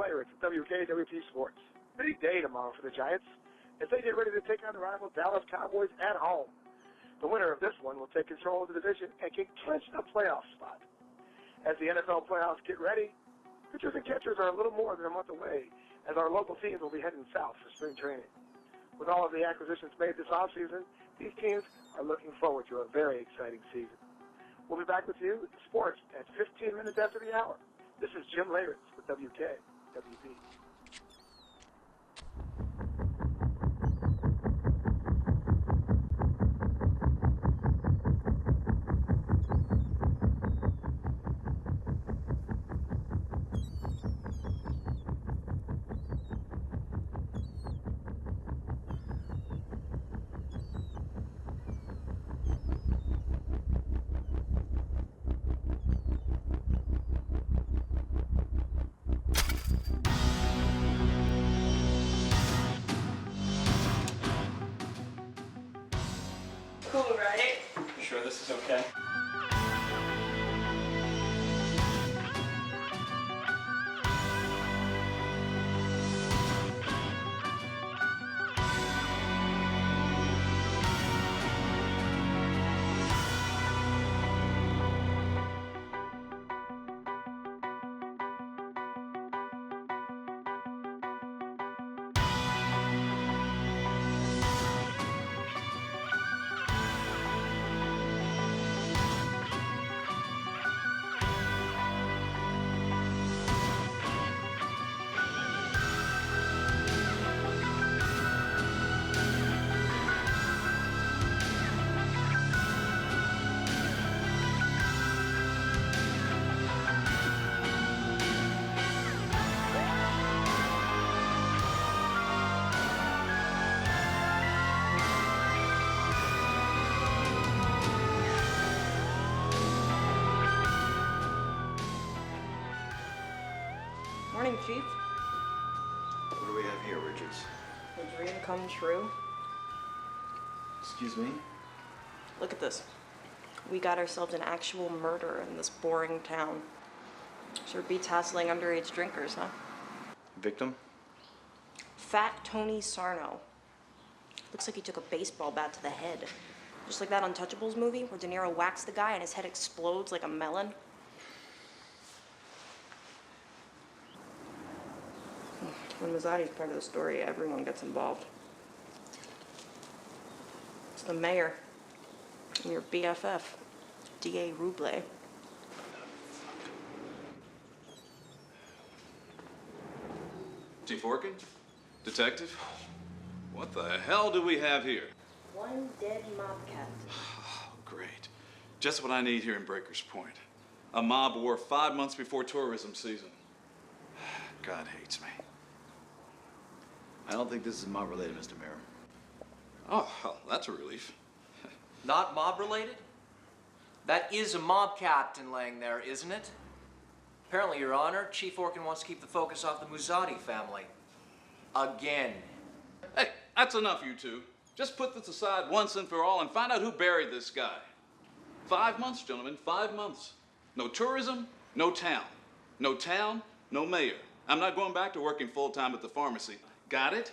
Leyritz at WKWP Sports. Big day tomorrow for the Giants as they get ready to take on the rival Dallas Cowboys at home. The winner of this one will take control of the division and can clinch a playoff spot. As the NFL playoffs get ready, pitchers and catchers are a little more than a month away as our local teams will be heading south for spring training. With all of the acquisitions made this offseason, these teams are looking forward to a very exciting season. We'll be back with you with sports at 15 minutes after the hour. This is Jim Leyritz with WKWP. Cool, right? You sure this is okay? Morning, Chief. What do we have here, Richards? A dream come true. Excuse me? Look at this. We got ourselves an actual murder in this boring town. Sure beats hassling underage drinkers, huh? Victim? Fat Tony Sarno. Looks like he took a baseball bat to the head. Just like that Untouchables movie where De Niro whacks the guy and his head explodes like a melon. When Mazzotti's part of the story, everyone gets involved. It's the mayor and your BFF, D.A. Ruble. Chief Orkin? Detective? What the hell do we have here? One dead mob captain. Oh, great. Just what I need here in Breakers Point. A mob war 5 months before tourism season. God hates me. I don't think this is mob related, Mr. Mayor. Oh, well, that's a relief. Not mob related? That is a mob captain laying there, isn't it? Apparently, Your Honor, Chief Orkin wants to keep the focus off the Mazzotti family. Again. Hey, that's enough, you two. Just put this aside once and for all and find out who buried this guy. 5 months, gentlemen, 5 months. No tourism, no town. No town, no mayor. I'm not going back to working full-time at the pharmacy. Got it?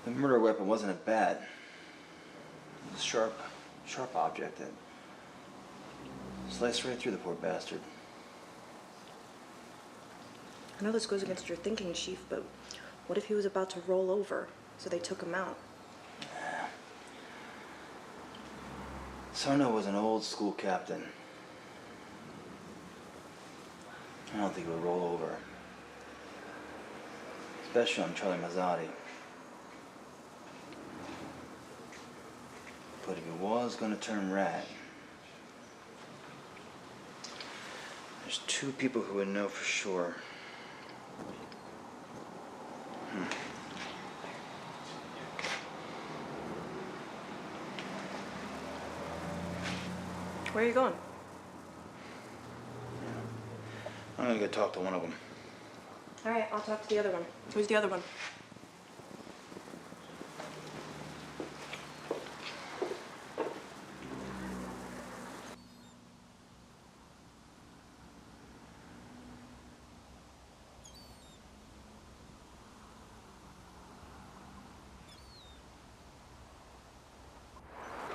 The murder weapon wasn't a bat. It was a sharp object that sliced right through the poor bastard. I know this goes against your thinking, Chief, but what if he was about to roll over, so they took him out? Sarno was an old school captain. I don't think he would roll over. Especially on Charlie Mazzotti. But if he was going to turn rat, there's two people who would know for sure. Where are you going? I'm gonna go talk to one of them. All right, I'll talk to the other one. Who's the other one?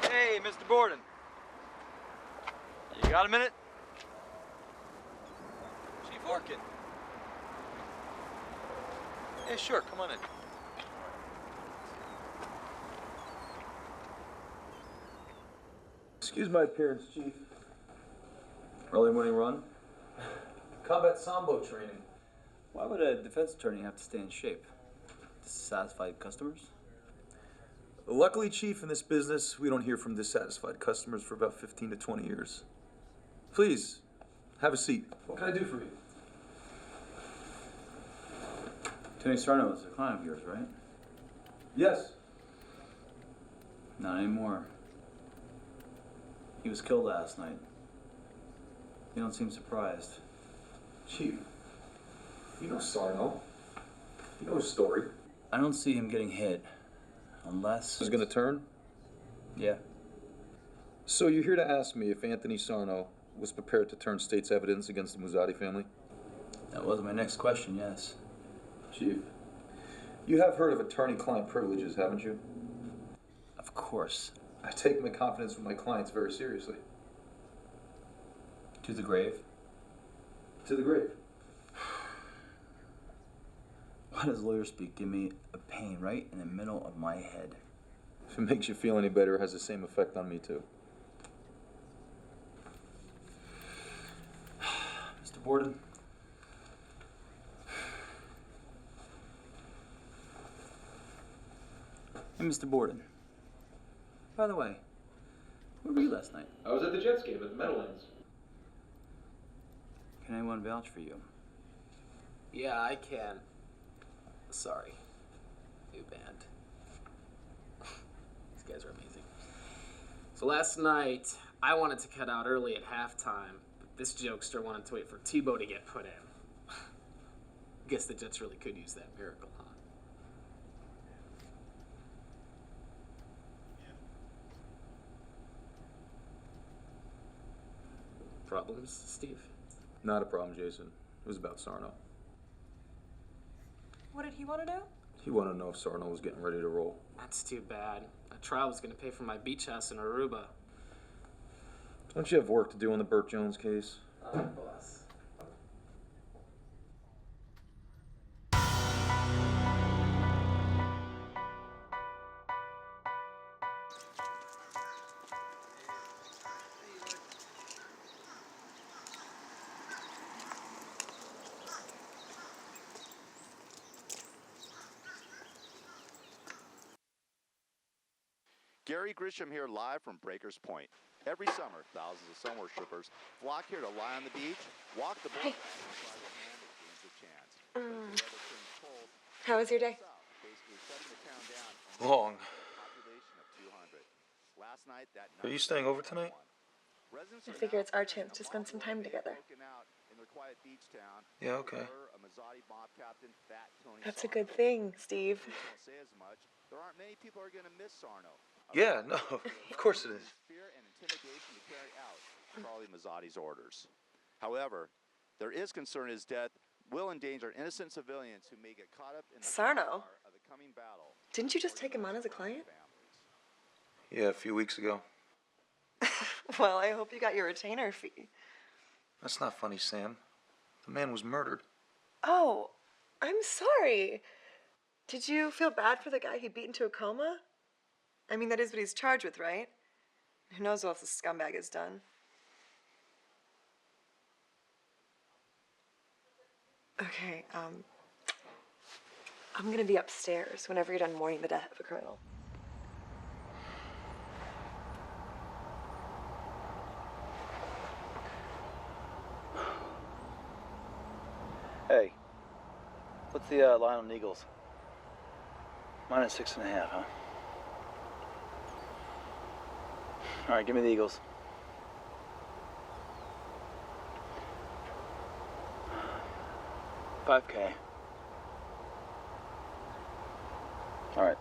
Hey, Mr. Borden. You got a minute? Chief Orkin. Yeah, sure, come on in. Excuse my appearance, Chief. Early morning run? Combat Sambo training. Why would a defense attorney have to stay in shape? Dissatisfied customers? Luckily, Chief, in this business, we don't hear from dissatisfied customers for about 15 to 20 years. Please, have a seat. What can I do for you? Tony Sarno is a client of yours, right? Yes. Not anymore. He was killed last night. You don't seem surprised. Chief, you know Sarno. You know his story. I don't see him getting hit. Unless... He's gonna turn? Yeah. So you're here to ask me if Anthony Sarno was prepared to turn state's evidence against the Muzzati family? That was my next question, yes. Chief, you have heard of attorney-client privileges, haven't you? Of course. I take my confidence from my clients very seriously. To the grave? To the grave. Why does lawyer speak give me a pain right in the middle of my head? If it makes you feel any better, it has the same effect on me, too. Mr. Borden? Hey, Mr. Borden. By the way, where were you last night? I was at the Jets game at the Meadowlands. Can anyone vouch for you? Yeah, I can. Sorry. New band. These guys are amazing. So last night, I wanted to cut out early at halftime, but this jokester wanted to wait for Tebow to get put in. Guess the Jets really could use that miracle, huh? Problems, Steve? Not a problem, Jason. It was about Sarno. What did he want to do? He wanted to know if Sarno was getting ready to roll. That's too bad. That trial was going to pay for my beach house in Aruba. Don't you have work to do on the Burt Jones case? Boss. Gary Grisham here live from Breakers Point. Every summer, thousands of sun worshipers flock here to lie on the beach, walk the boat, and try their hand at games of chance. But as the weather turns cold, How was your day? basically shutting the town down. Long. Population of 200. Last night, that Are you staying over tonight? Residents I are figure now it's our fearing chance to a spend some time lawful together. broken out in their quiet beach town. Yeah, okay. A Mazzati mob captain, Fat Tony That's a Sarno. good thing, Steve. Police won't say as much. There aren't many people who are going to miss Sarno. Yeah, no, of course it is. Fear and intimidation to carry out Charlie Mazzati's orders. However, there is concern his death will endanger innocent civilians who may get caught up in the Sarno? fire of the coming battle. Didn't you just take him on as a client? Yeah, a few weeks ago. Well, I hope you got your retainer fee. That's not funny, Sam. The man was murdered. Oh, I'm sorry. Did you feel bad for the guy he beat into a coma? I mean, that is what he's charged with, right? Who knows what else the scumbag has done? Okay, I'm gonna be upstairs whenever you're done mourning the death of a criminal. Hey, what's the line on Eagles? Minus 6.5, huh? All right, give me the Eagles. 5K. All right.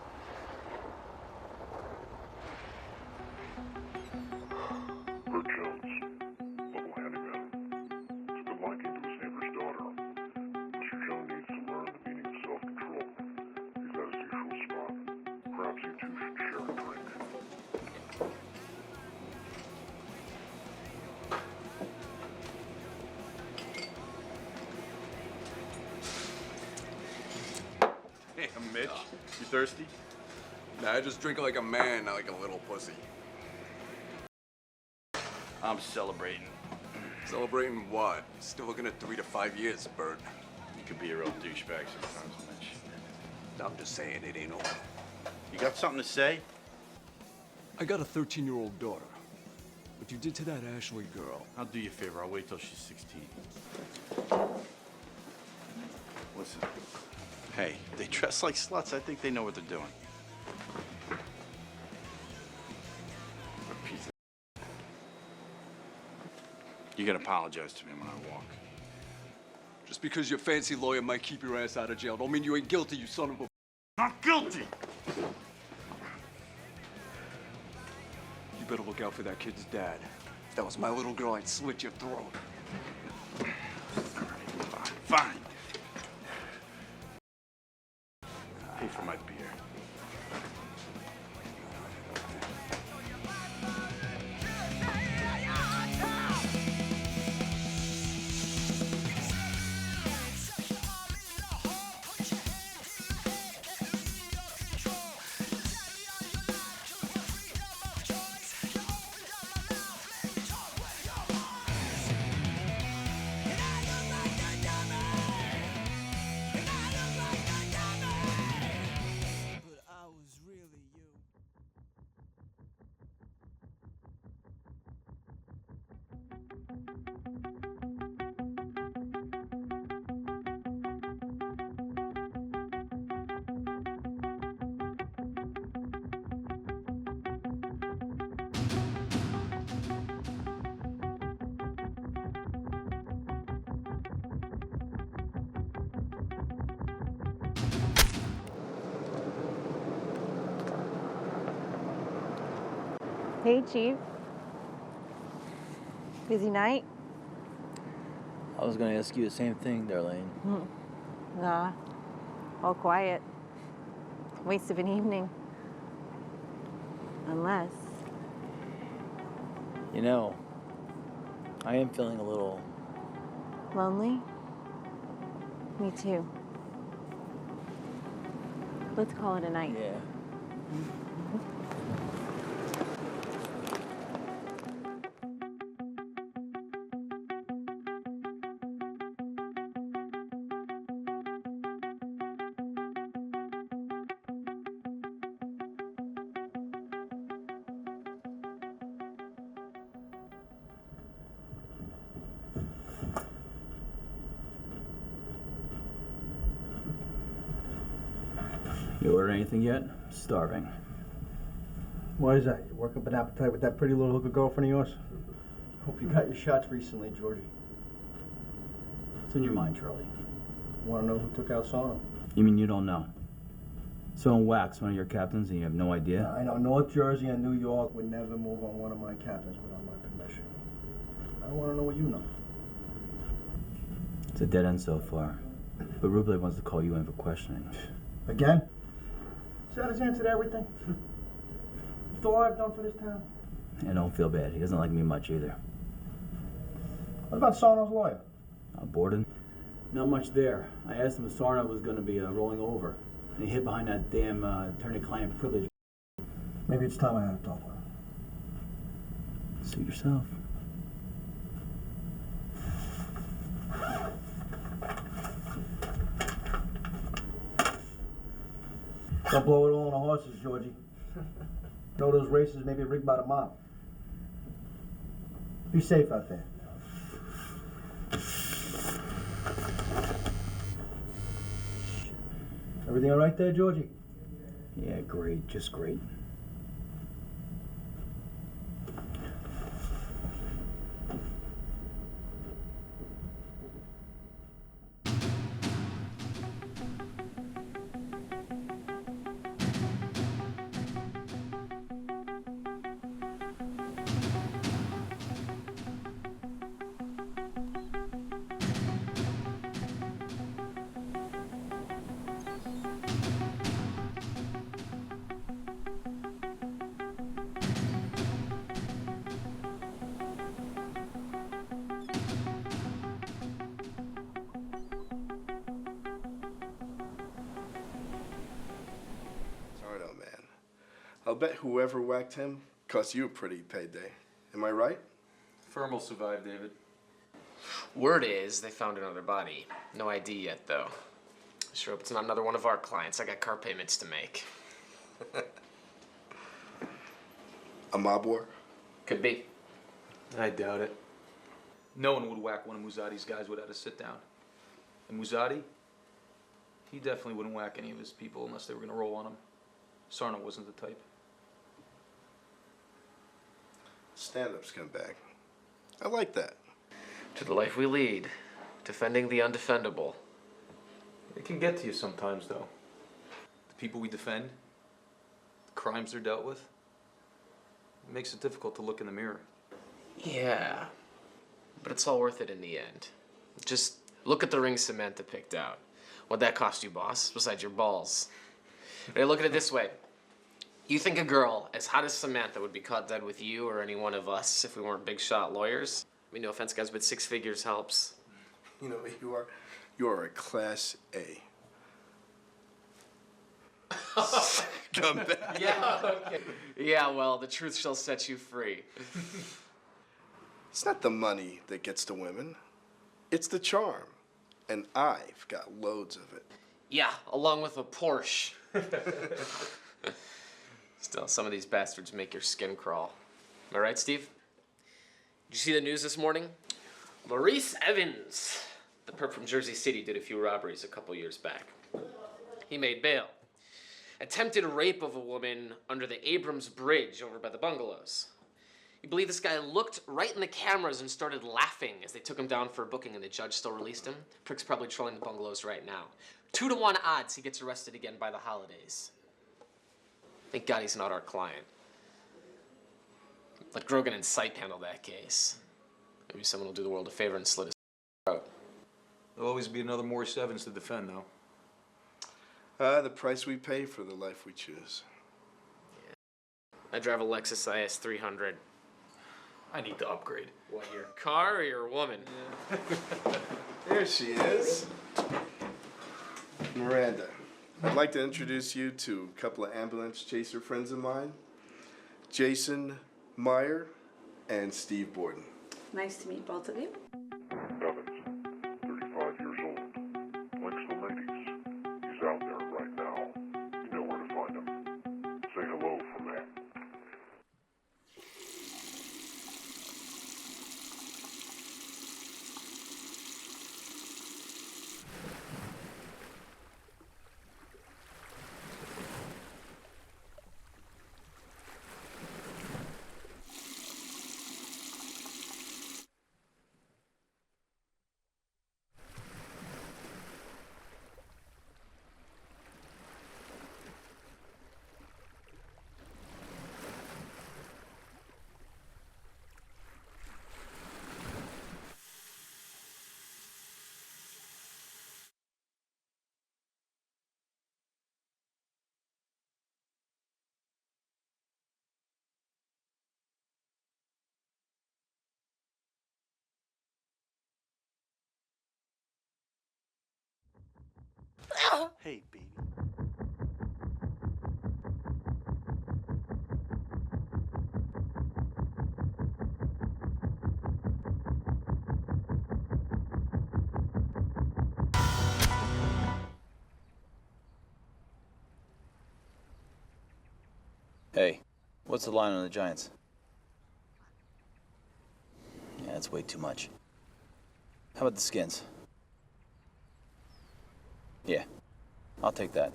Bert Jones, local handyman. He's been liking to his neighbor's daughter. Mr. Jones needs to learn the meaning of self-control. He's at his usual spot. Perhaps you two should share a drink. Hey, Mitch, you thirsty? Nah, I just drink like a man, not like a little pussy. I'm celebrating. Celebrating what? Still looking at 3 to 5 years, Bert. You could be a real douchebag sometimes, Mitch. I'm just saying it ain't over. You got something to say? I got a 13-year-old daughter. What you did to that Ashley girl. I'll do you a favor. I'll wait till she's 16. Listen. Hey, they dress like sluts. I think they know what they're doing. What a piece of... You gotta apologize to me when I walk. Just because your fancy lawyer might keep your ass out of jail don't mean you ain't guilty, you son of a... Not guilty! You better look out for that kid's dad. If that was my little girl, I'd slit your throat. Fine. Pay for my beer. Hey, Chief. Busy night? I was gonna ask you the same thing, Darlene. Nah, all quiet. Waste of an evening. Unless... You know, I am feeling a little... Lonely? Me too. Let's call it a night. Yeah. You order anything yet? Starving. Why is that? You work up an appetite with that pretty little hooker girlfriend of yours? Hope you got your shots recently, Georgie. What's in your mind, Charlie? Want to know who took out Sarno? You mean you don't know? Someone whacks one of your captains and you have no idea? I know North Jersey and New York would never move on one of my captains without my permission. I don't want to know what you know. It's a dead end so far. But Ruble wants to call you in for questioning. Again? Is that his answer to everything? After all I've done for this town? And don't feel bad. He doesn't like me much either. What about Sarno's lawyer? Borden? Not much there. I asked him if Sarno was going to be rolling over. And he hid behind that damn attorney-client privilege. Maybe it's time I had a talk with him. Suit yourself. Don't blow it all on the horses, Georgie. Know those races may be rigged by the mob. Be safe out there. Everything all right there, Georgie? Yeah, great. Just great. Sarno, man. I'll bet whoever whacked him cost you a pretty payday. Am I right? Firm will survive, David. Word is they found another body. No ID yet, though. Sure hope it's not another one of our clients. I got car payments to make. A mob war? Could be. I doubt it. No one would whack one of Muzzati's guys without a sit-down. And Muzzati, he definitely wouldn't whack any of his people unless they were gonna roll on him. Sarno wasn't the type. Stand-up scumbag. I like that. To the life we lead, defending the undefendable. It can get to you sometimes, though. The people we defend, the crimes they're dealt with, it makes it difficult to look in the mirror. Yeah, but it's all worth it in the end. Just look at the ring Samantha picked out. What'd that cost you, boss, besides your balls? Hey, look at it this way. You think a girl as hot as Samantha would be caught dead with you or any one of us if we weren't big shot lawyers? I mean, no offense, guys, but 6 figures helps. You know what you are? You are a class A. Come back. Yeah, okay. Yeah, well, the truth shall set you free. It's not the money that gets to women. It's the charm. And I've got loads of it. Yeah, along with a Porsche. Still, some of these bastards make your skin crawl. Am I right, Steve? Did you see the news this morning? Maurice Evans, the perp from Jersey City, did a few robberies a couple years back. He made bail. Attempted rape of a woman under the Abrams Bridge over by the bungalows. You believe this guy looked right in the cameras and started laughing as they took him down for a booking and the judge still released him? Prick's probably trolling the bungalows right now. 2-to-1 odds he gets arrested again by the holidays. Thank God he's not our client. Let Grogan and Sipe handle that case. Maybe someone will do the world a favor and slit his throat. There'll always be another Maurice Evans to defend, though. The price we pay for the life we choose. I drive a Lexus IS 300. I need to upgrade. What, your car or your woman? There she is. Miranda, I'd like to introduce you to a couple of ambulance chaser friends of mine. Jason Meyer and Steve Borden. Nice to meet both of you. Evans, 35 years old. Likes the ladies. He's out there right now. You know where to find him. Say hello from me. Hey, baby. Hey, what's the line on the Giants? Yeah, that's way too much. How about the Skins? Yeah, I'll take that.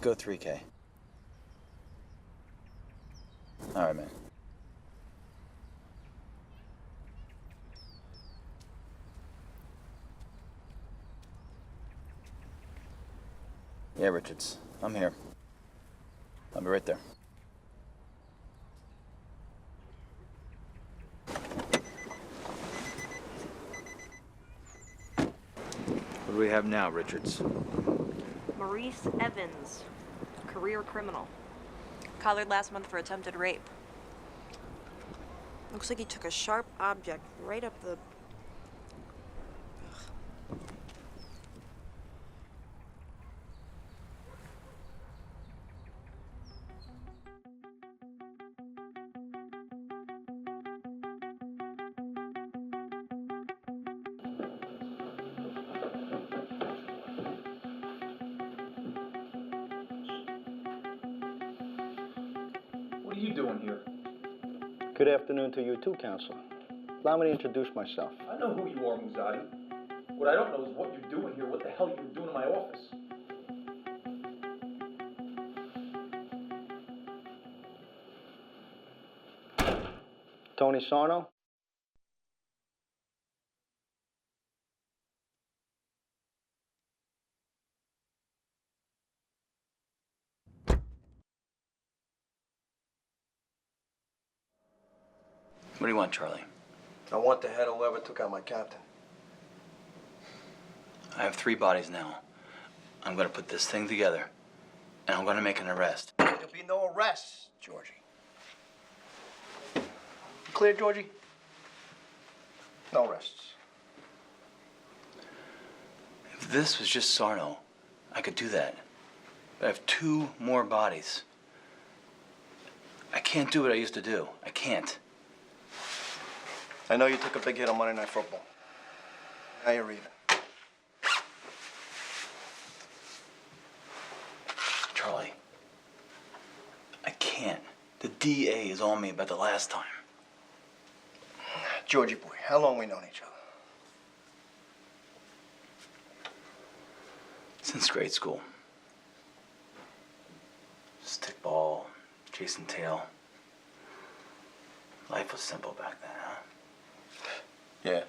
Go 3K. All right, man. Yeah, Richards, I'm here. I'll be right there. What do we have now, Richards? Maurice Evans, career criminal. Collared last month for attempted rape. Looks like he took a sharp object right up the... What are you doing here? Good afternoon to you too, Counselor. Allow me to introduce myself. I know who you are, Muzzati. What I don't know is what you're doing here, what the hell you're doing in my office. Tony Sarno? What do you want, Charlie? I want the head of whoever took out my captain. I have 3 bodies now. I'm gonna put this thing together, and I'm gonna make an arrest. There'll be no arrests, Georgie. You clear, Georgie? No arrests. If this was just Sarno, I could do that. But I have 2 more bodies. I can't do what I used to do. I can't. I know you took a big hit on Monday Night Football. Now you're even. Charlie, I can't. The DA is on me about the last time. Georgie boy, how long we known each other? Since grade school. Stickball, chasing tail. Life was simple back then, huh? Yeah.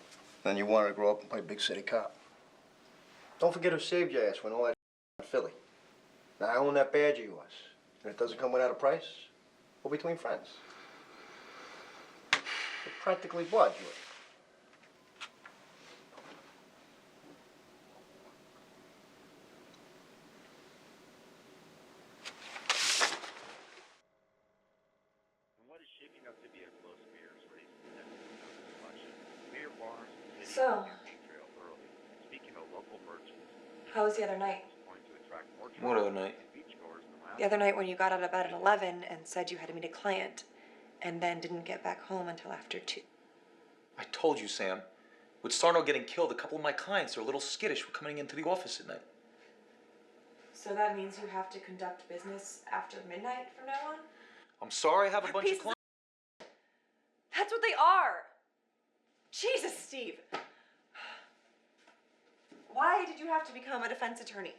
Then you wanted to grow up and play big city cop. Don't forget who saved your ass when all that in Philly. Now, I own that badge of yours. And it doesn't come without a price. We're between friends. We're practically blood, George. What is shaping up to be a close Pearce race in the next election? Mayor Barnes is So, trail early. Speaking of local merchants, how was the other night? going to attract more What other night? beachgoers than last. The other night when you got out of bed at 11 and said you had to meet a client, and then didn't get back home until after 2. I told you, Sam. With Sarno getting killed, a couple of my clients are a little skittish for coming into the office at night. So that means you have to conduct business after midnight from now on? I'm sorry I have a bunch of clients. That's what they are! Jesus, Steve! Why did you have to become a defense attorney?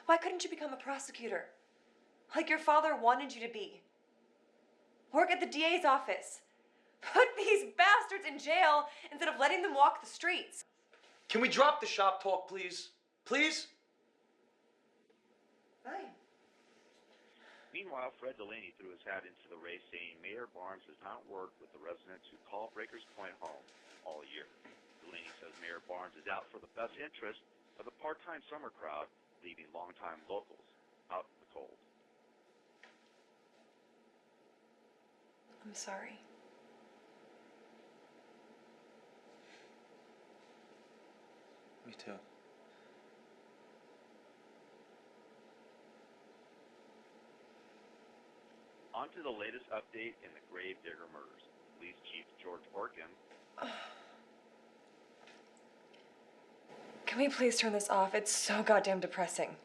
Why couldn't you become a prosecutor? Like your father wanted you to be. Work at the DA's office. Put these bastards in jail instead of letting them walk the streets. Can we drop the shop talk, please? Please? Fine. Meanwhile, Fred Delaney threw his hat into the race, saying Mayor Barnes has not worked with the residents who call Breakers Point home all year. Delaney says Mayor Barnes is out for the best interest of the part-time summer crowd, leaving longtime locals out in the cold. I'm sorry. Me too. On to the latest update in the Gravedigger murders. Police Chief George Orkin. Can we please turn this off? It's so goddamn depressing.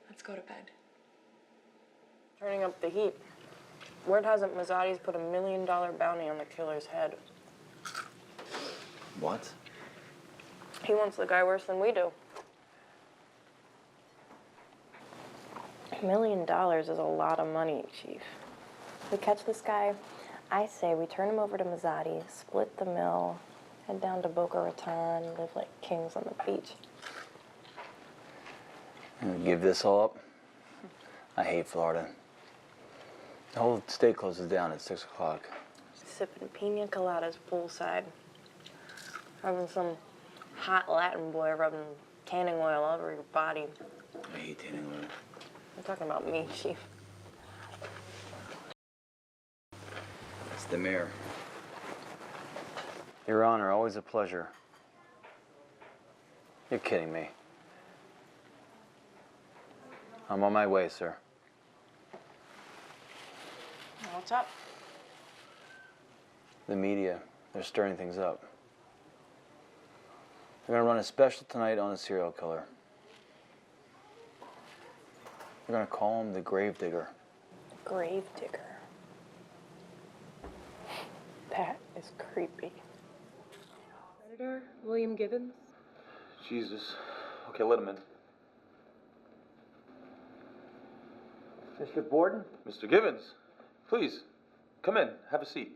Let's go to bed. Turning up the heat. Word has it Mazzotti's put $1 million bounty on the killer's head. What? He wants the guy worse than we do. $1 million is a lot of money, Chief. If we catch this guy, I say we turn him over to Mazzotti, split the mill, head down to Boca Raton, live like kings on the beach. And give this all up? I hate Florida. The whole state closes down at 6 o'clock. Sipping pina coladas poolside. Having some hot Latin boy rubbing tanning oil all over your body. I hate tanning oil. I'm talking about me, Chief. It's the mayor. Your Honor, always a pleasure. You're kidding me. I'm on my way, sir. What's up? The media, they're stirring things up. They're gonna run a special tonight on a serial killer. They're gonna call him the Gravedigger. Gravedigger. That is creepy. Senator William Gibbons? Jesus. Okay, let him in. Mr. Borden? Mr. Gibbons, please, come in, have a seat.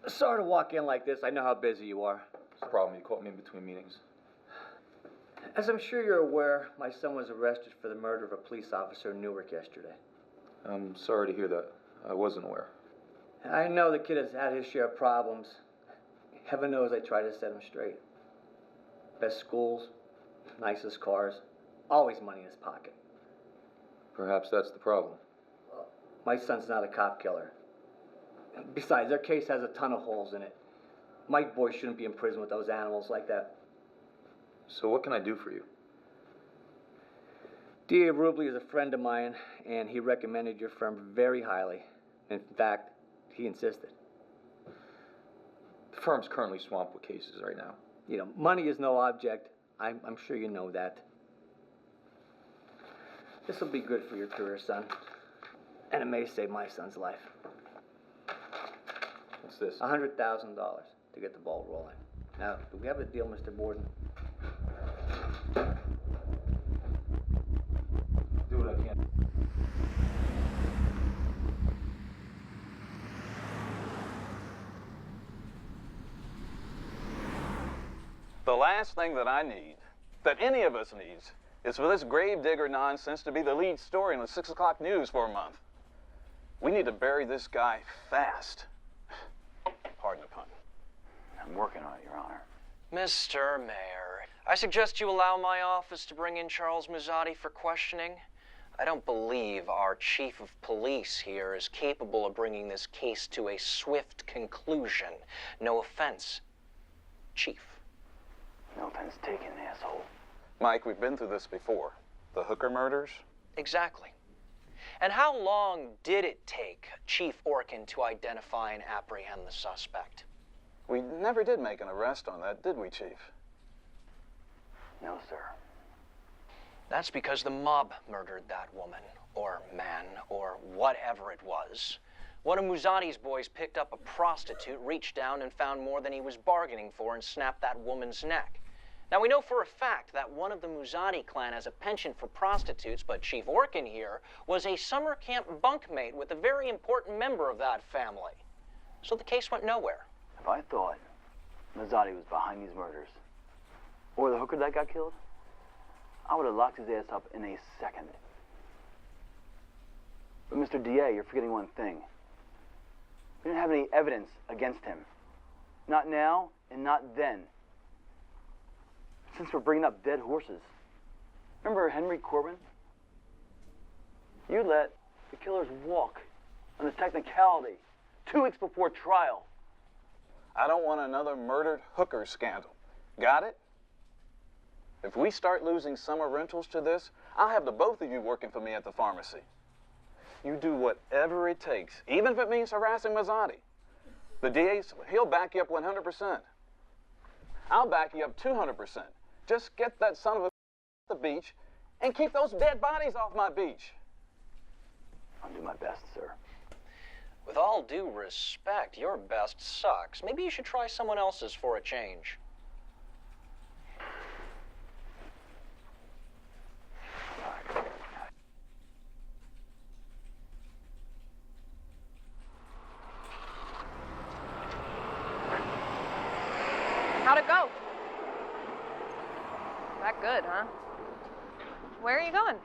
Sorry to walk in like this. I know how busy you are. What's the problem? You caught me in between meetings. As I'm sure you're aware, my son was arrested for the murder of a police officer in Newark yesterday. I'm sorry to hear that. I wasn't aware. I know the kid has had his share of problems. Heaven knows I try to set him straight. Best schools, nicest cars, always money in his pocket. Perhaps that's the problem. My son's not a cop killer. Besides, their case has a ton of holes in it. My boy shouldn't be in prison with those animals like that. So what can I do for you? D.A. Rubley is a friend of mine, and he recommended your firm very highly. In fact, he insisted. The firm's currently swamped with cases right now. You know, money is no object. I'm sure you know that. This will be good for your career, son. And it may save my son's life. What's this? $100,000 to get the ball rolling. Now, do we have a deal, Mr. Borden? Do what I can. The last thing that I need, that any of us needs, is for this gravedigger nonsense to be the lead story in the 6 o'clock news for a month. We need to bury this guy fast. Pardon the pun. I'm working on it, Your Honor. Mr. Mayor, I suggest you allow my office to bring in Charles Muzzati for questioning. I don't believe our chief of police here is capable of bringing this case to a swift conclusion. No offense, Chief. No offense taken, asshole. Mike, we've been through this before. The Hooker murders? Exactly. And how long did it take Chief Orkin to identify and apprehend the suspect? We never did make an arrest on that, did we, Chief? No, sir. That's because the mob murdered that woman, or man, or whatever it was. One of Muzzati's boys picked up a prostitute, reached down and found more than he was bargaining for and snapped that woman's neck. Now, we know for a fact that one of the Muzzati clan has a penchant for prostitutes, but Chief Orkin here was a summer camp bunkmate with a very important member of that family. So the case went nowhere. If I thought Muzzati was behind these murders, or the hooker that got killed, I would have locked his ass up in a second. But Mr. DA, you're forgetting one thing. We didn't have any evidence against him. Not now, and not then. Since we're bringing up dead horses. Remember Henry Corbin? You let the killers walk on a technicality 2 weeks before trial. I don't want another murdered hooker scandal. Got it? If we start losing summer rentals to this, I'll have the both of you working for me at the pharmacy. You do whatever it takes, even if it means harassing Muzzati. The DA's, he'll back you up 100%. I'll back you up 200%. Just get that son of a the beach and keep those dead bodies off my beach. I'll do my best, sir. With all due respect, your best sucks. Maybe you should try someone else's for a change. How'd it go? That good, huh? Where are you going?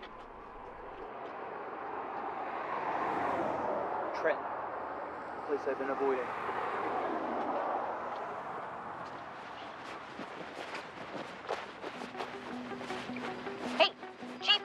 Trent. place I've been avoiding. Hey, Chief!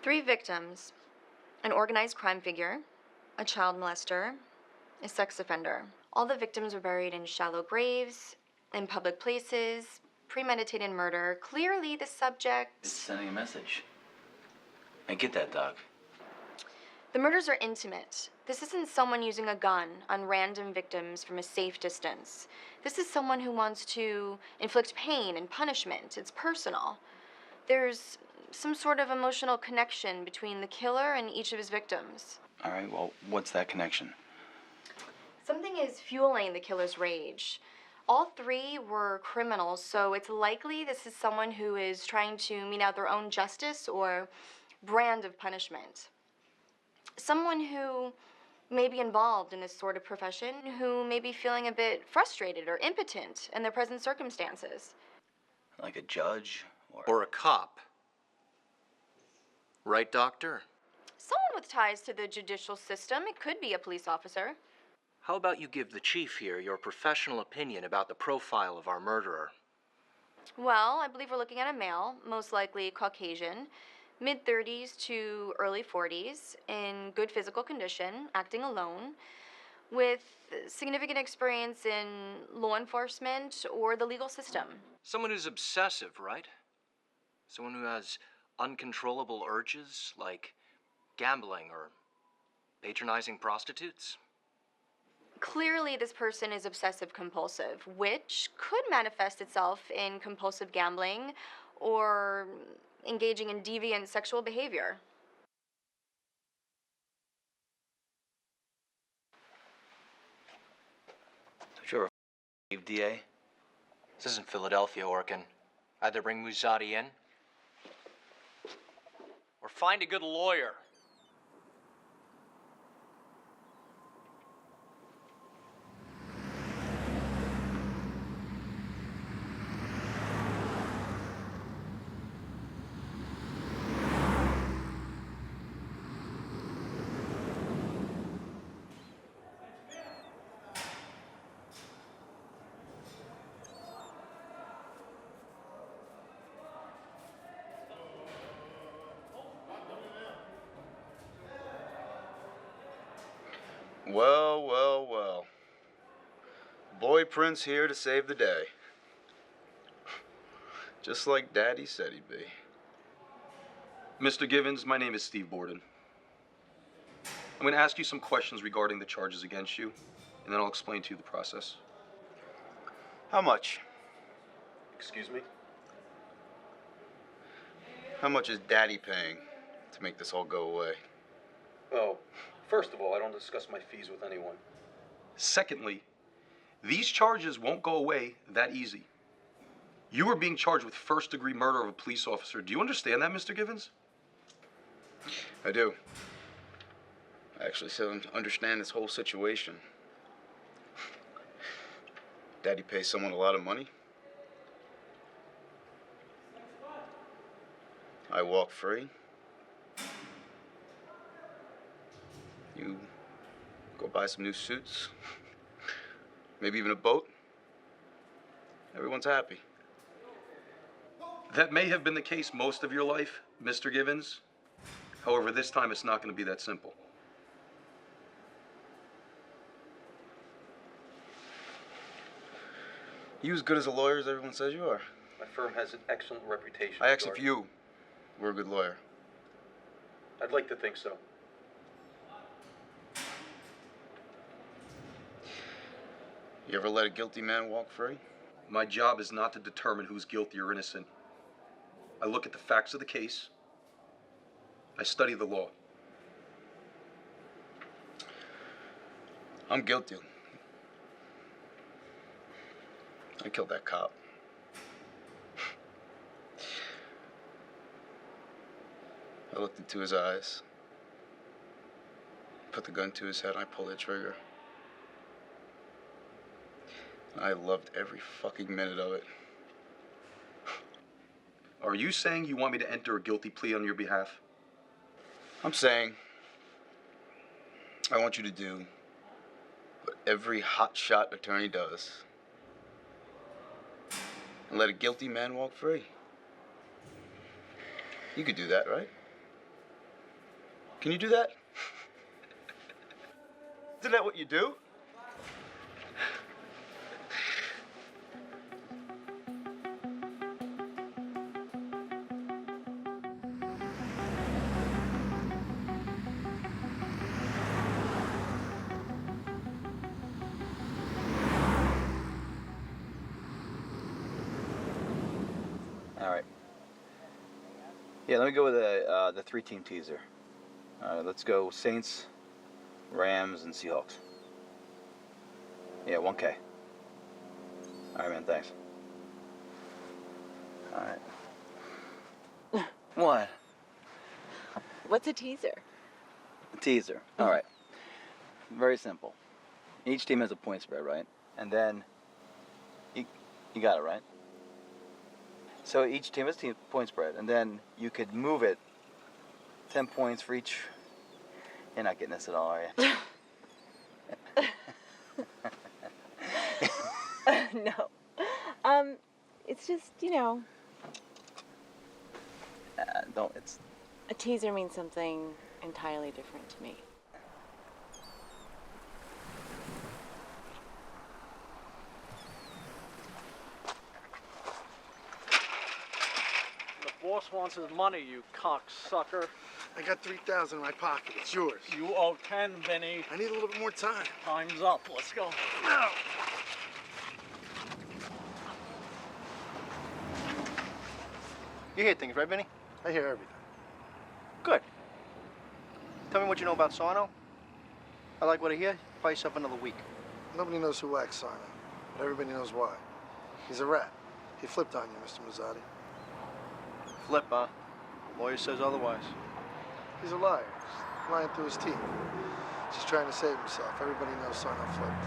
Three victims: an organized crime figure, a child molester, a sex offender. All the victims were buried in shallow graves, in public places, premeditated murder. Clearly the subject... It's sending a message. I get that, Doc. The murders are intimate. This isn't someone using a gun on random victims from a safe distance. This is someone who wants to inflict pain and punishment. It's personal. There's some sort of emotional connection between the killer and each of his victims. All right, well, what's that connection? Something is fueling the killer's rage. All three were criminals, so it's likely this is someone who is trying to mete out their own justice or brand of punishment. Someone who may be involved in this sort of profession, who may be feeling a bit frustrated or impotent in their present circumstances. Like a judge? Or a cop. Right, Doctor? Someone with ties to the judicial system. It could be a police officer. How about you give the chief here your professional opinion about the profile of our murderer? Well, I believe we're looking at a male, most likely Caucasian, mid-30s to early 40s, in good physical condition, acting alone, with significant experience in law enforcement or the legal system. Someone who's obsessive, right? Someone who has uncontrollable urges like gambling or patronizing prostitutes? Clearly, this person is obsessive-compulsive, which could manifest itself in compulsive gambling or engaging in deviant sexual behavior. Sure, DA. This isn't Philadelphia, Orkin. Either bring Muzzati in or find a good lawyer. Well, well, well. Boy Prince here to save the day. Just like Daddy said he'd be. Mr. Givens, my name is Steve Borden. I'm going to ask you some questions regarding the charges against you, and then I'll explain to you the process. How much? Excuse me? How much is Daddy paying to make this all go away? Oh, first of all, I don't discuss my fees with anyone. Secondly, these charges won't go away that easy. You are being charged with first-degree murder of a police officer. Do you understand that, Mr. Givens? I do. I actually still understand this whole situation. Daddy pays someone a lot of money. I walk free. You go buy some new suits. Maybe even a boat. Everyone's happy. That may have been the case most of your life, Mr. Givens. However, this time it's not going to be that simple. You as good as a lawyer as everyone says you are. My firm has an excellent reputation. I asked if you were a good lawyer. I'd like to think so. You ever let a guilty man walk free? My job is not to determine who's guilty or innocent. I look at the facts of the case. I study the law. I'm guilty. I killed that cop. I looked into his eyes, put the gun to his head, and I pulled that trigger. I loved every fucking minute of it. Are you saying you want me to enter a guilty plea on your behalf? I'm saying I want you to do what every hotshot attorney does and let a guilty man walk free. You could do that, right? Can you do that? Isn't that what you do? All right. Yeah, let me go with the three-team teaser. Let's go Saints, Rams, and Seahawks. Yeah, 1K. All right, man, thanks. All right. What? What's a teaser? A teaser. All right. Very simple. Each team has a point spread, right? And then, you got it, right? So each team has a point spread, and then you could move it 10 points for each. You're not getting this at all, are you? No. It's just, you know. It's. A teaser means something entirely different to me. The boss wants his money, you cocksucker. I got 3,000 in my pocket. It's yours. You owe 10, Benny. I need a little bit more time. Time's up. Let's go. No. You hear things, right, Benny? I hear everything. Good. Tell me what you know about Sarno. I like what I hear. Price up another week. Nobody knows who whacked Sarno, but everybody knows why. He's a rat. He flipped on you, Mr. Mazzotti. Flip, huh? Lawyer says otherwise. He's a liar. He's lying through his teeth. Just trying to save himself. Everybody knows Sarno flipped.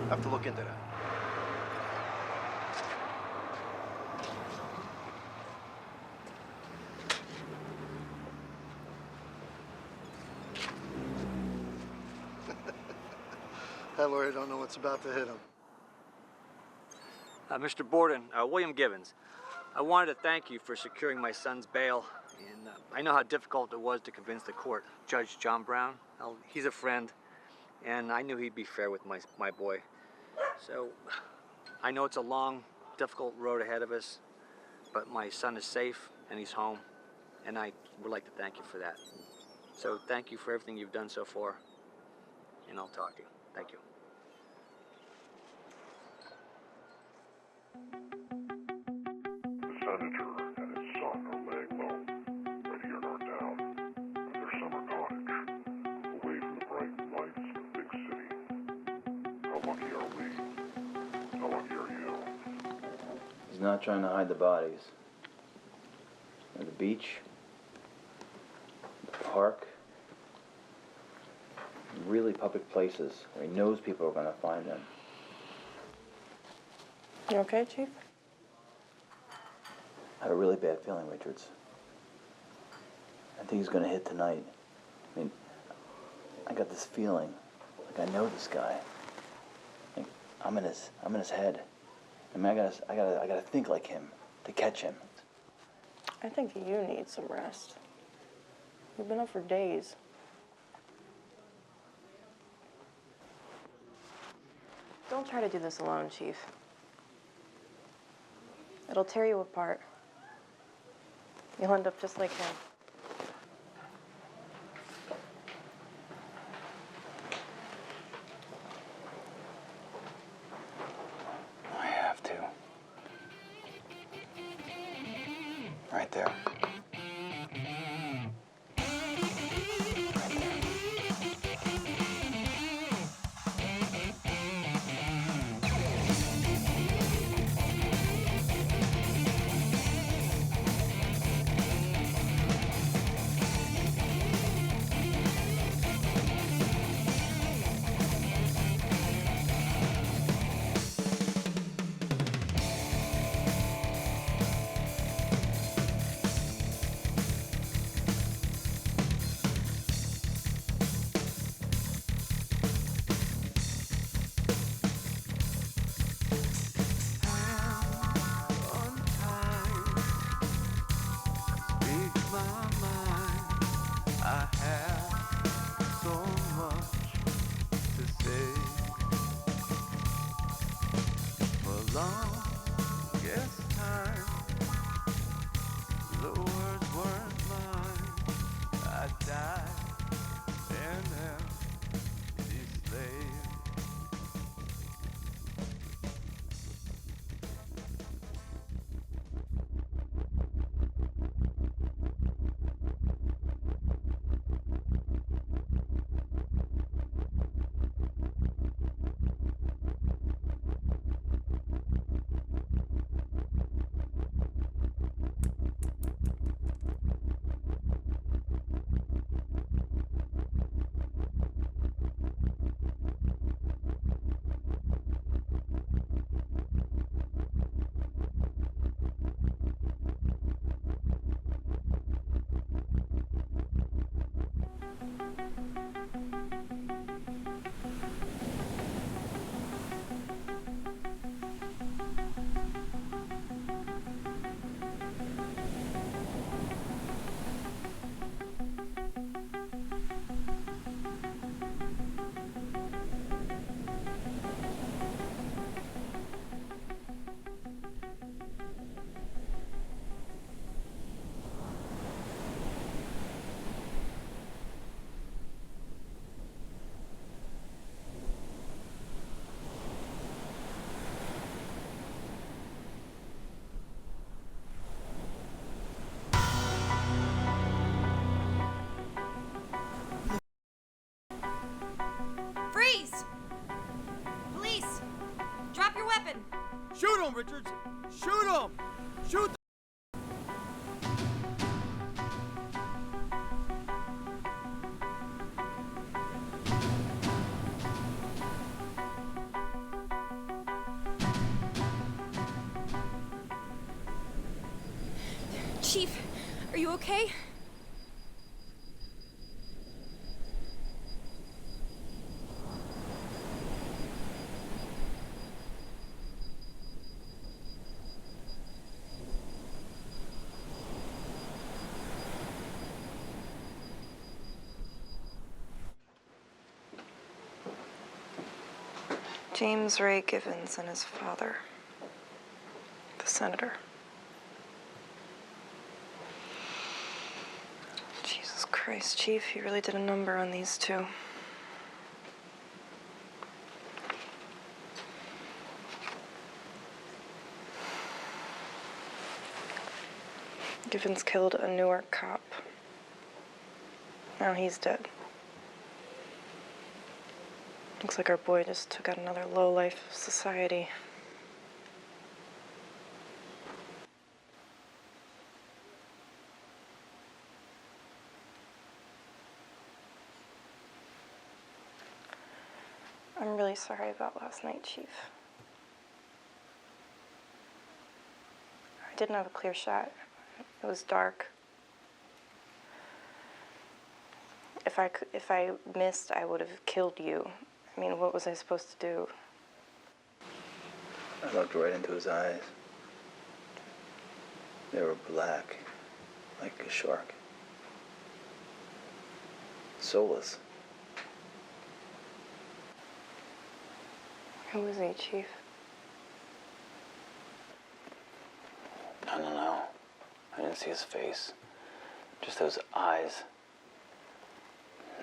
I have to look into that. That lawyer don't know what's about to hit him. Mr. Borden, William Givens, I wanted to thank you for securing my son's bail. And I know how difficult it was to convince the court. Judge John Brown, he's a friend, and I knew he'd be fair with my boy. So I know it's a long, difficult road ahead of us, but my son is safe and he's home, and I would like to thank you for that. So thank you for everything you've done so far, and I'll talk to you. Thank you. The senator and his son are laying low, right here in our town, at their summer cottage, away from the bright lights of the big city. How lucky are we? How lucky are you? He's not trying to hide the bodies. At the beach, the park, really public places where he knows people are going to find him. You okay, Chief? I have a really bad feeling, Richards. I think he's going to hit tonight. I mean, I got this feeling, like I know this guy. Like I'm in his head. I mean, I gotta think like him to catch him. I think you need some rest. You've been up for days. Don't try to do this alone, Chief. It'll tear you apart. You'll end up just like him. I have to. Right there. Freeze! Police! Drop your weapon! Shoot him, Richards! Shoot him! Shoot the Chief, are you okay? James Ray Givens and his father, the senator. Jesus Christ, Chief, you really did a number on these two. Givens killed a Newark cop. Now he's dead. Looks like our boy just took out another lowlife of society. I'm really sorry about last night, Chief. I didn't have a clear shot. It was dark. If I missed, I would have killed you. I mean, what was I supposed to do? I looked right into his eyes. They were black, like a shark. Soulless. Who was he, Chief? I don't know. I didn't see his face. Just those eyes.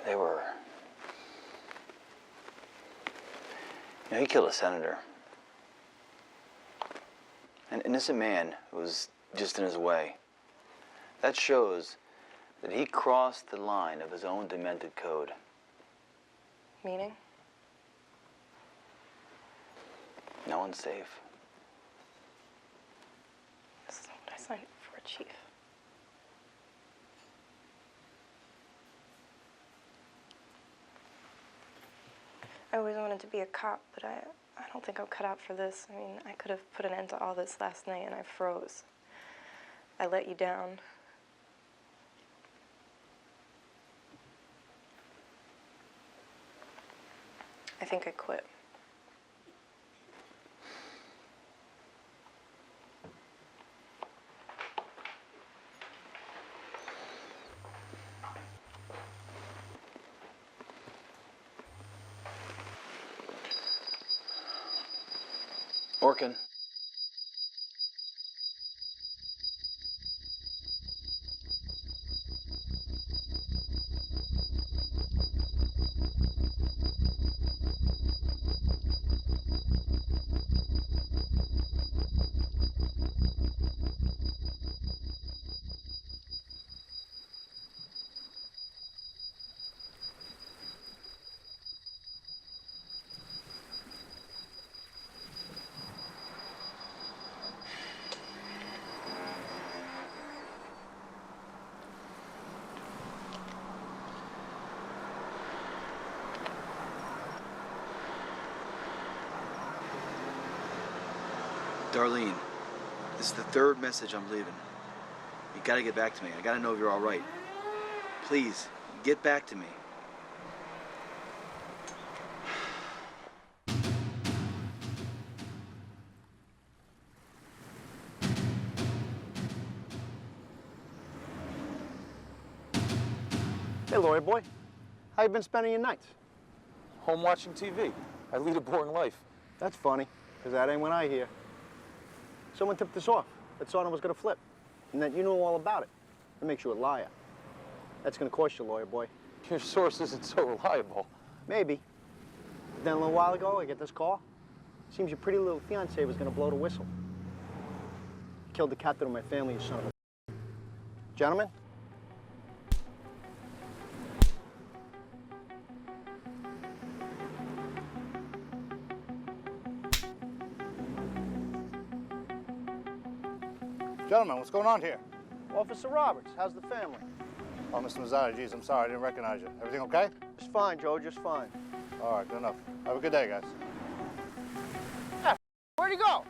They were... You know, he killed a senator. An innocent man who was just in his way. That shows that he crossed the line of his own demented code. Meaning? No one's safe. This is what I signed up for, Chief. I always wanted to be a cop, but I don't think I'm cut out for this. I mean, I could have put an end to all this last night, and I froze. I let you down. I think I quit. Orkin. Darlene, this is the third message I'm leaving. You gotta get back to me. I gotta know if you're all right. Please, get back to me. Hey, lawyer boy. How you been spending your nights? Home watching TV. I lead a boring life. That's funny, because that ain't what I hear. Someone tipped us off that Sarna was going to flip, and that you knew all about it. That makes you a liar. That's going to cost you, lawyer boy. Your source isn't so reliable. Maybe. But then a little while ago, I get this call. Seems your pretty little fiancé was going to blow the whistle. Killed the captain of my family, you son of a... Gentlemen? Gentlemen, what's going on here? Officer Roberts, how's the family? Oh, Mr. Mazzari, geez, I'm sorry, I didn't recognize you. Everything okay? Just fine, Joe, just fine. All right, good enough. Have a good day, guys. Yeah, where'd he go?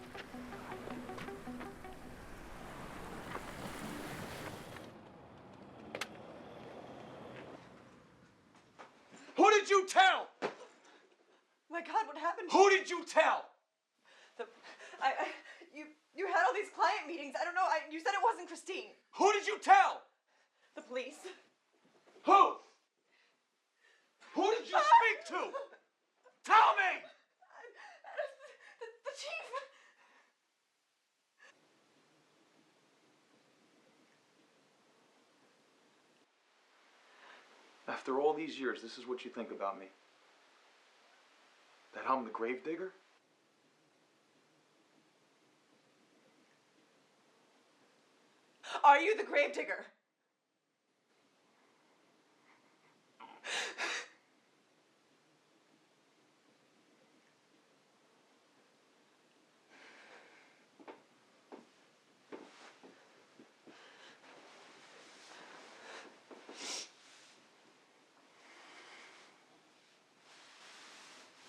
Who did you tell? My God, what happened? Who did you tell? You had all these client meetings. I don't know. You said it wasn't Christine. Who did you tell? The police. Who? Who did you speak to? Tell me! The chief. After all these years, this is what you think about me? That I'm the gravedigger? Are you the gravedigger?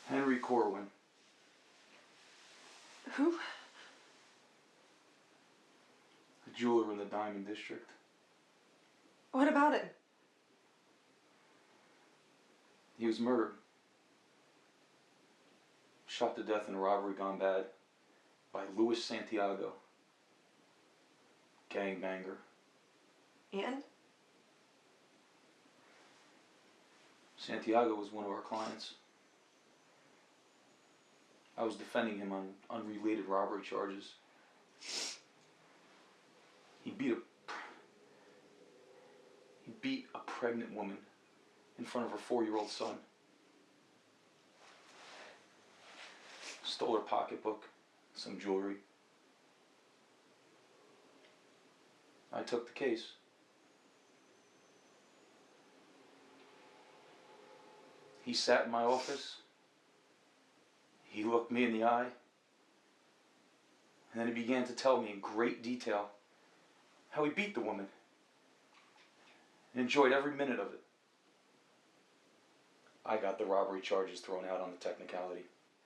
Henry Corwin. Who? A jeweler in the Diamond District. What about it? He was murdered. Shot to death in a robbery gone bad by Luis Santiago. Gangbanger. And? Santiago was one of our clients. I was defending him on unrelated robbery charges. He beat a pregnant woman in front of her 4-year-old son. Stole her pocketbook, some jewelry. I took the case. He sat in my office. He looked me in the eye. And then he began to tell me in great detail how he beat the woman and enjoyed every minute of it. I got the robbery charges thrown out on the technicality.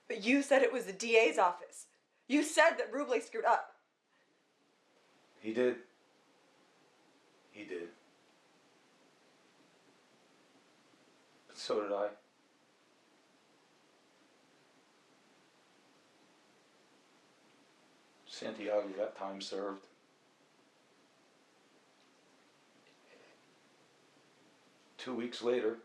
But you said it was the DA's office. You said that Ruble screwed up. He did. He did. But so did I. Santiago got time served. Two weeks later,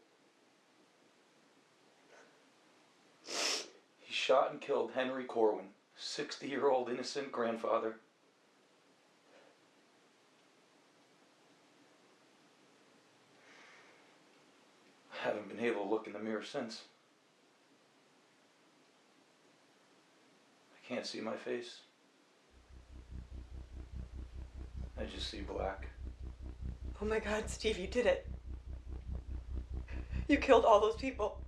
he shot and killed Henry Corwin, 60-year-old innocent grandfather. I haven't been able to look in the mirror since. I can't see my face. I just see black. Oh my God, Steve, you did it. You killed all those people.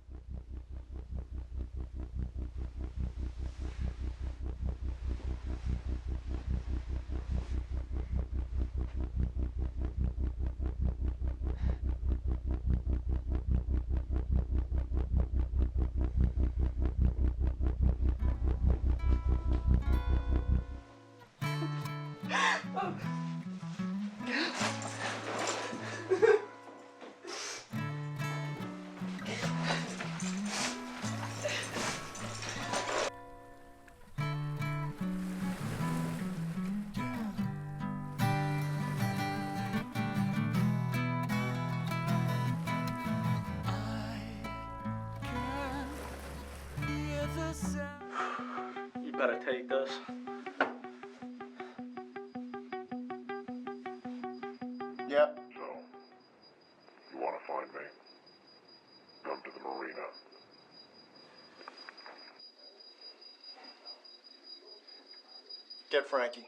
You better take this. Yeah. So, you want to find me? Come to the marina. Get Frankie.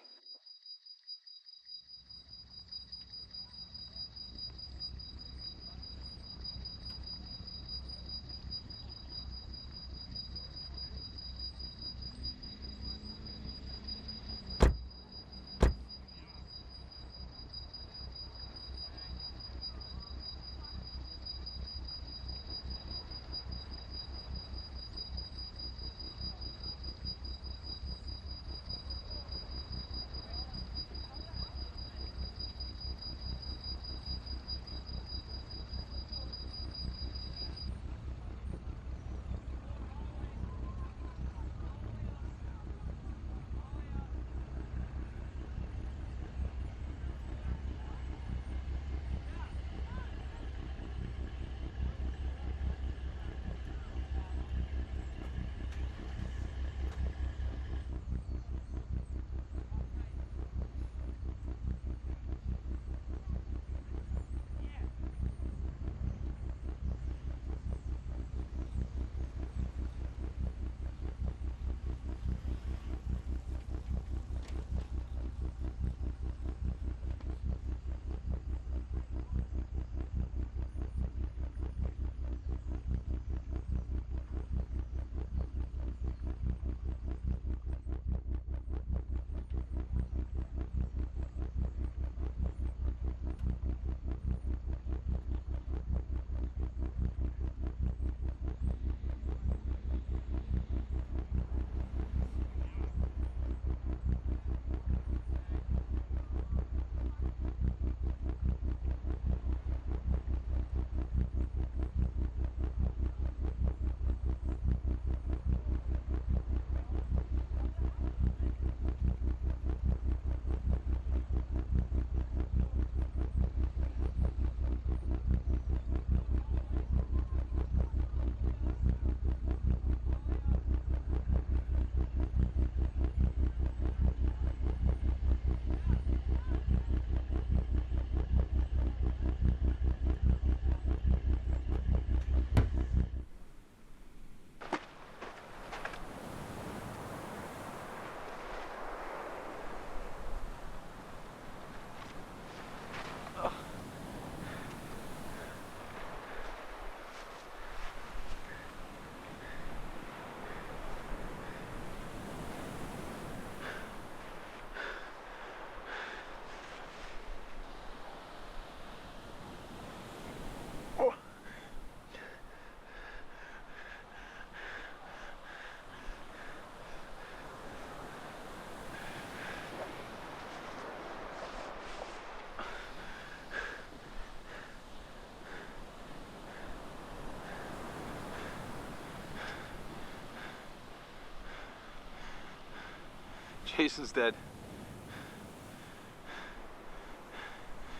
Jason's dead.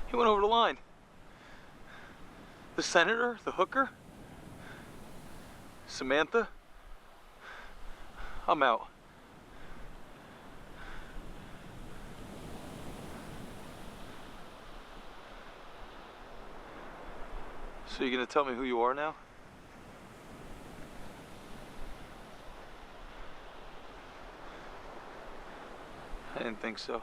He went over the line. The senator, the hooker, Samantha. I'm out. So you're gonna tell me who you are now? I didn't think so.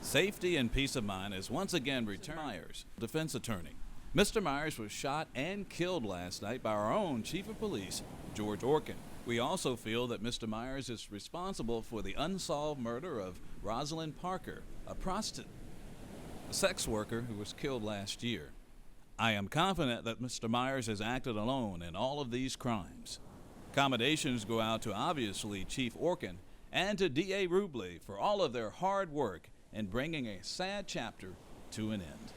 Safety and peace of mind is once again returned. Myers, defense attorney. Mr. Myers was shot and killed last night by our own chief of police, George Orkin. We also feel that Mr. Myers is responsible for the unsolved murder of Rosalind Parker, a prostitute, a sex worker who was killed last year. I am confident that Mr. Myers has acted alone in all of these crimes. Commendations go out to obviously Chief Orkin and to D.A. Rubley for all of their hard work in bringing a sad chapter to an end.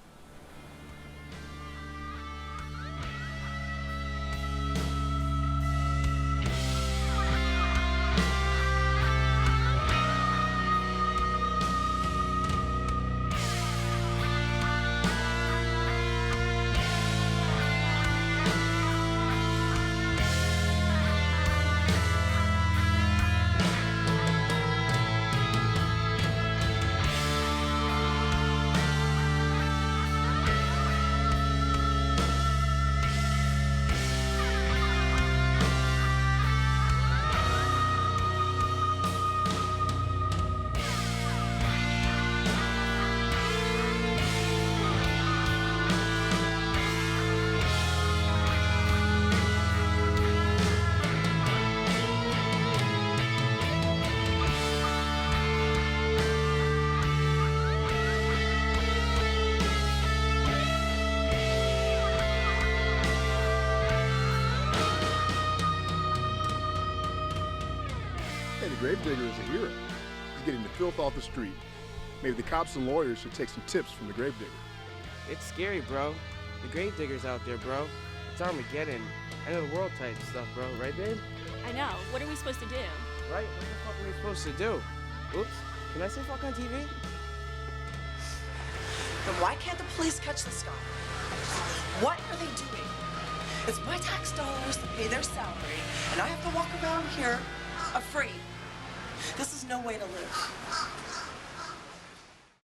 Gravedigger is a hero. He's getting the filth off the street. Maybe the cops and lawyers should take some tips from the Gravedigger. It's scary, bro. The Gravedigger's out there, bro. It's Armageddon. End of the world type stuff, bro. Right, babe? I know. What are we supposed to do? Right? What the fuck are we supposed to do? Oops. Can I say fuck on TV? Then why can't the police catch this guy? What are they doing? It's my tax dollars that pay their salary, and I have to walk around here afraid. This is no way to live.